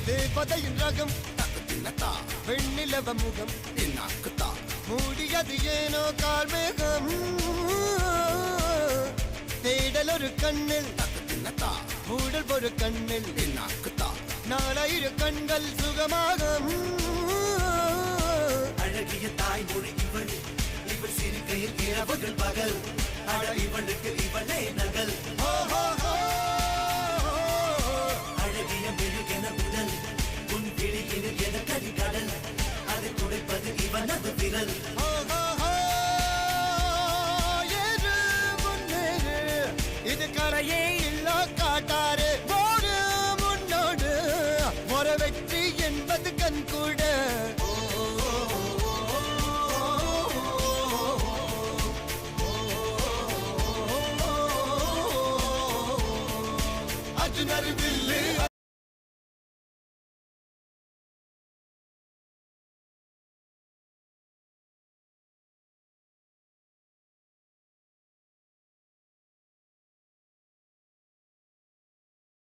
தேவதையின் ரகம் வெண்ணிலவ முகம் மூடியது ஏனோ கார்மேகம் தேடல் ஒரு கண்ணில் மூடல் ஒரு கண்ணில் நாலாயிர கண்கள் சுகமாக அழகிய தாய்மொழி இவள் இவள் சிரிக்கையில் இரவுகள் பகல் இவளுக்கு இவளே நகல்